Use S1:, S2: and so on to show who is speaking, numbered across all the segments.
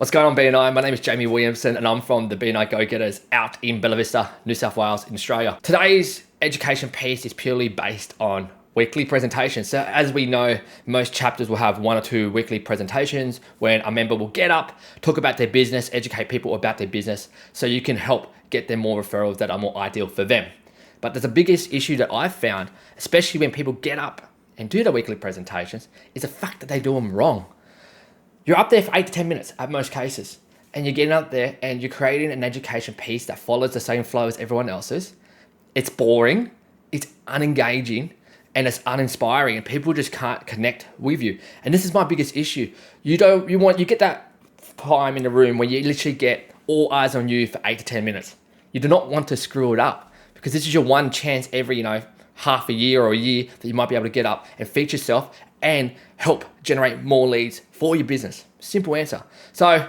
S1: What's going on, BNI? My name is Jamie Williamson and I'm from the BNI Go-Getters out in Bella Vista, New South Wales in Australia. Today's education piece is purely based on weekly presentations. So as we know, most chapters will have 1 or 2 weekly presentations when a member will get up, talk about their business, educate people about their business so you can help get them more referrals that are more ideal for them. But there's a biggest issue that I've found, especially when people get up and do the weekly presentations, is the fact that they do them wrong. You're up there for 8 to 10 minutes at most cases, and you're getting up there and you're creating an education piece that follows the same flow as everyone else's. It's boring, it's unengaging, and it's uninspiring, and people just can't connect with you. And this is my biggest issue. You get that time in the room where you literally get all eyes on you for 8 to 10 minutes. You do not want to screw it up because this is your one chance every, half a year or a year that you might be able to get up and feature yourself and help generate more leads for your business. Simple answer. So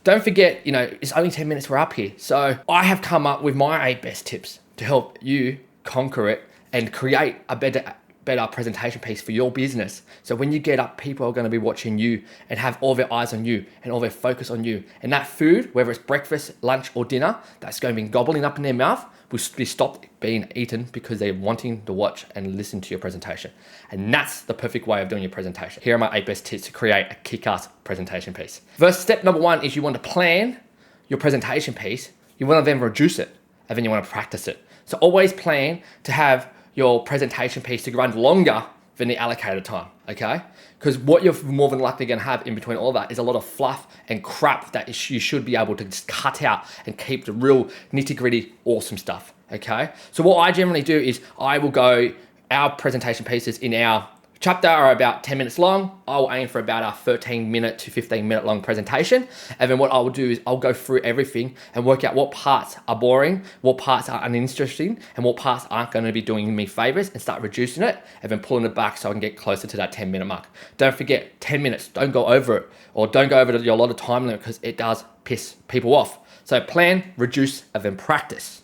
S1: don't forget, it's only 10 minutes we're up here. So I have come up with my 8 best tips to help you conquer it and create a better presentation piece for your business. So when you get up, people are going to be watching you and have all their eyes on you and all their focus on you. And that food, whether it's breakfast, lunch, or dinner, that's going to be gobbling up in their mouth will be stopped being eaten because they're wanting to watch and listen to your presentation. And that's the perfect way of doing your presentation. Here are my 8 best tips to create a kick-ass presentation piece. First, step number 1 is you want to plan your presentation piece. You want to then reduce it, and then you want to practice it. So always plan to have your presentation piece to run longer than the allocated time, okay? Because what you're more than likely gonna have in between all that is a lot of fluff and crap that you should be able to just cut out and keep the real nitty-gritty awesome stuff, okay? So what I generally do is our presentation pieces in our chapter are about 10 minutes long. I'll aim for about a 13-minute to 15-minute long presentation. And then what I will do is I'll go through everything and work out what parts are boring, what parts are uninteresting, and what parts aren't going to be doing me favors and start reducing it and then pulling it back so I can get closer to that 10-minute mark. Don't forget, 10 minutes, don't go over it or don't go over your allotted time limit because it does piss people off. So plan, reduce, and then practice.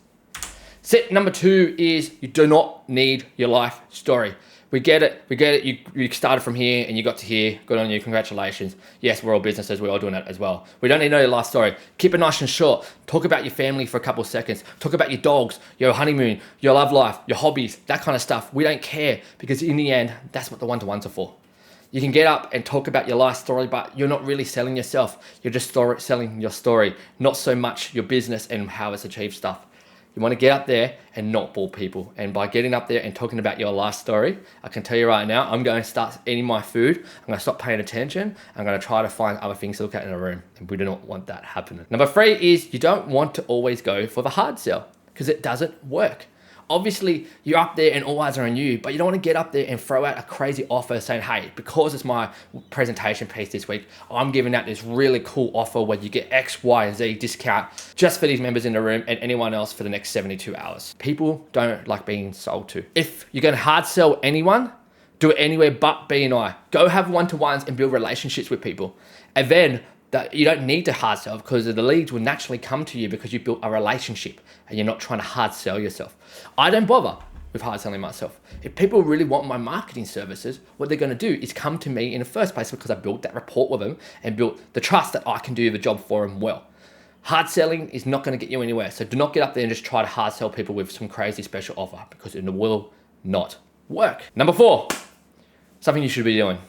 S1: Step number 2 is you do not need your life story. We get it. You started from here and you got to here. Good on you. Congratulations. Yes, we're all businesses. We're all doing that as well. We don't need to know your life story. Keep it nice and short. Talk about your family for a couple of seconds. Talk about your dogs, your honeymoon, your love life, your hobbies, that kind of stuff. We don't care because in the end, that's what the one-to-ones are for. You can get up and talk about your life story, but you're not really selling yourself. You're just selling your story, not so much your business and how it's achieved stuff. You want to get up there and not bore people. And by getting up there and talking about your life story, I can tell you right now, I'm going to start eating my food. I'm going to stop paying attention. I'm going to try to find other things to look at in a room. And we do not want that happening. Number 3 is you don't want to always go for the hard sell because it doesn't work. Obviously, you're up there and all eyes are on you, but you don't want to get up there and throw out a crazy offer saying, hey, because it's my presentation piece this week, I'm giving out this really cool offer where you get X, Y, and Z discount just for these members in the room and anyone else for the next 72 hours. People don't like being sold to. If you're going to hard sell anyone, do it anywhere but BNI. Go have one-to-ones and build relationships with people. And then that you don't need to hard sell because the leads will naturally come to you because you built a relationship and you're not trying to hard sell yourself. I don't bother with hard selling myself. If people really want my marketing services, what they're going to do is come to me in the first place because I built that rapport with them and built the trust that I can do the job for them well. Hard selling is not going to get you anywhere. So do not get up there and just try to hard sell people with some crazy special offer because it will not work. Number 4, something you should be doing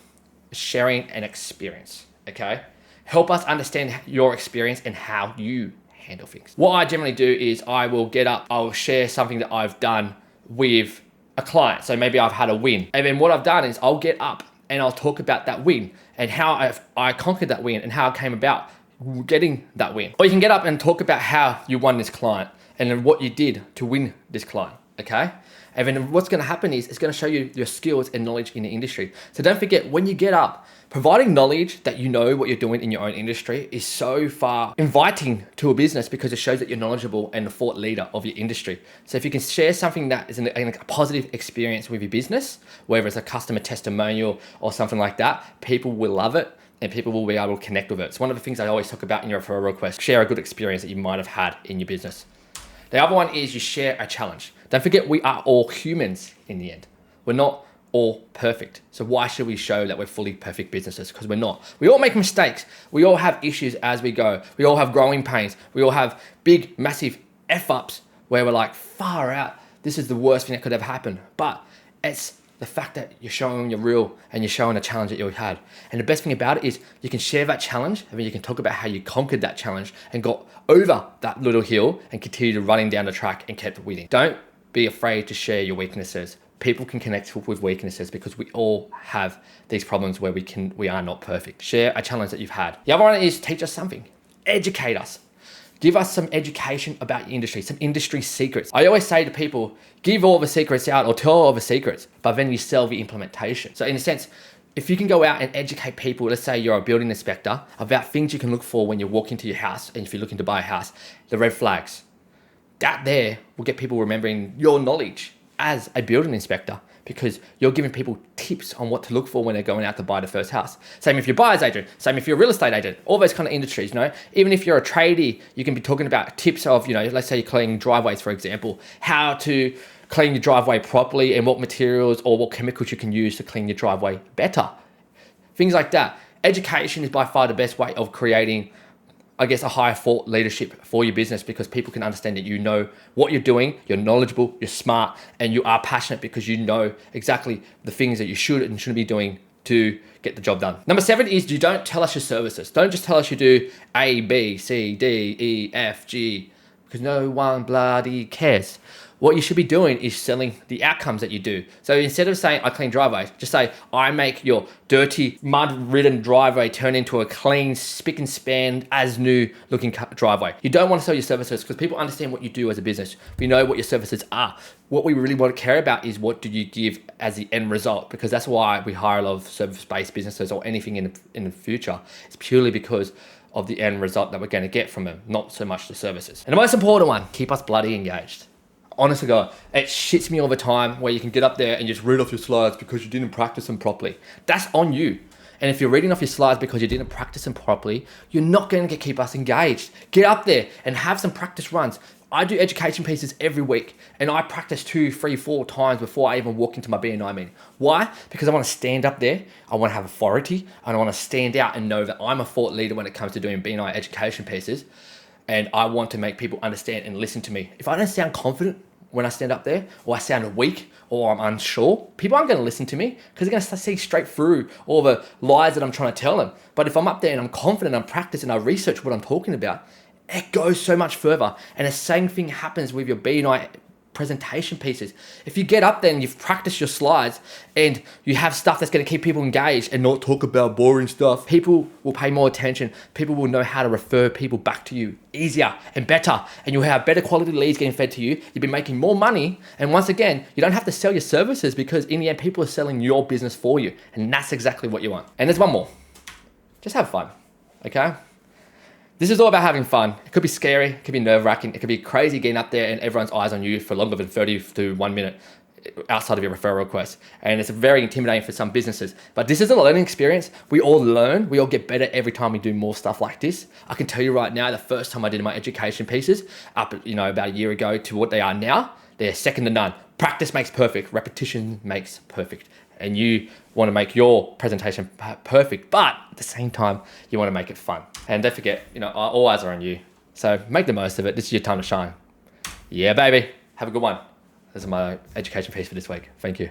S1: is sharing an experience, okay? Help us understand your experience and how you handle things. What I generally do is I will get up, I'll share something that I've done with a client. So maybe I've had a win. And then what I've done is I'll get up and I'll talk about that win and how I conquered that win and how I came about getting that win. Or you can get up and talk about how you won this client and then what you did to win this client, okay? And then what's going to happen is it's going to show you your skills and knowledge in the industry. So don't forget, when you get up, providing knowledge that you know what you're doing in your own industry is so far inviting to a business because it shows that you're knowledgeable and the thought leader of your industry. So if you can share something that is a positive experience with your business, whether it's a customer testimonial or something like that, people will love it and people will be able to connect with it. It's one of the things I always talk about in your referral request. Share a good experience that you might have had in your business. The other one is you share a challenge. Don't forget, we are all humans in the end. We're not or perfect. So why should we show that we're fully perfect businesses? Because we're not. We all make mistakes. We all have issues as we go. We all have growing pains. We all have big, massive F-ups where we're like, far out, this is the worst thing that could ever happen. But it's the fact that you're showing you're real and you're showing a challenge that you had. And the best thing about it is you can share that challenge and then you can talk about how you conquered that challenge and got over that little hill and continued running down the track and kept winning. Don't be afraid to share your weaknesses. People can connect with weaknesses because we all have these problems where we are not perfect. Share a challenge that you've had. The other one is teach us something. Educate us. Give us some education about your industry, some industry secrets. I always say to people, give all the secrets out or tell all the secrets, but then you sell the implementation. So in a sense, if you can go out and educate people, let's say you're a building inspector, about things you can look for when you walk into your house and if you're looking to buy a house, the red flags, that there will get people remembering your knowledge as a building inspector because you're giving people tips on what to look for when they're going out to buy the first house. Same if you're a buyer's agent, same if you're a real estate agent, all those kind of industries, Even if you're a tradie, you can be talking about tips of, let's say you're cleaning driveways, for example, how to clean your driveway properly and what materials or what chemicals you can use to clean your driveway better. Things like that. Education is by far the best way of creating a higher thought leadership for your business because people can understand that you know what you're doing, you're knowledgeable, you're smart, and you are passionate because you know exactly the things that you should and shouldn't be doing to get the job done. Number 7 is you don't tell us your services. Don't just tell us you do A, B, C, D, E, F, G, because no one bloody cares. What you should be doing is selling the outcomes that you do. So instead of saying, I clean driveways, just say, I make your dirty, mud-ridden driveway turn into a clean, spick and span, as new looking driveway. You don't want to sell your services because people understand what you do as a business. We know what your services are. What we really want to care about is what do you give as the end result, because that's why we hire a lot of service-based businesses or anything in the future. It's purely because of the end result that we're going to get from them, not so much the services. And the most important one, keep us bloody engaged. Honest to God, it shits me all the time where you can get up there and just read off your slides because you didn't practice them properly. That's on you. And if you're reading off your slides because you didn't practice them properly, you're not going to keep us engaged. Get up there and have some practice runs. I do education pieces every week and I practice 2, 3, 4 times before I even walk into my BNI meeting. Why? Because I want to stand up there, I want to have authority, and I want to stand out and know that I'm a thought leader when it comes to doing BNI education pieces. And I want to make people understand and listen to me. If I don't sound confident when I stand up there, or I sound weak, or I'm unsure, people aren't going to listen to me because they're going to see straight through all the lies that I'm trying to tell them. But if I'm up there and I'm confident, I'm practiced, and I research what I'm talking about, it goes so much further. And the same thing happens with your BNI presentation pieces. If you get up there and you've practiced your slides and you have stuff that's going to keep people engaged and not talk about boring stuff, people will pay more attention. People will know how to refer people back to you easier and better, and you'll have better quality leads getting fed to you. You'll be making more money. And once again, you don't have to sell your services because in the end, people are selling your business for you. And that's exactly what you want. And there's one more. Just have fun, okay? This is all about having fun. It could be scary, it could be nerve-wracking, it could be crazy getting up there and everyone's eyes on you for longer than 30 to 1 minute outside of your referral request. And it's very intimidating for some businesses. But this is a learning experience. We all learn, we all get better every time we do more stuff like this. I can tell you right now, the first time I did my education pieces, up about a year ago to what they are now, they're second to none. Practice makes perfect, repetition makes perfect. And you want to make your presentation perfect, but at the same time, you want to make it fun. And don't forget, all eyes are on you. So make the most of it. This is your time to shine. Yeah, baby. Have a good one. This is my education piece for this week. Thank you.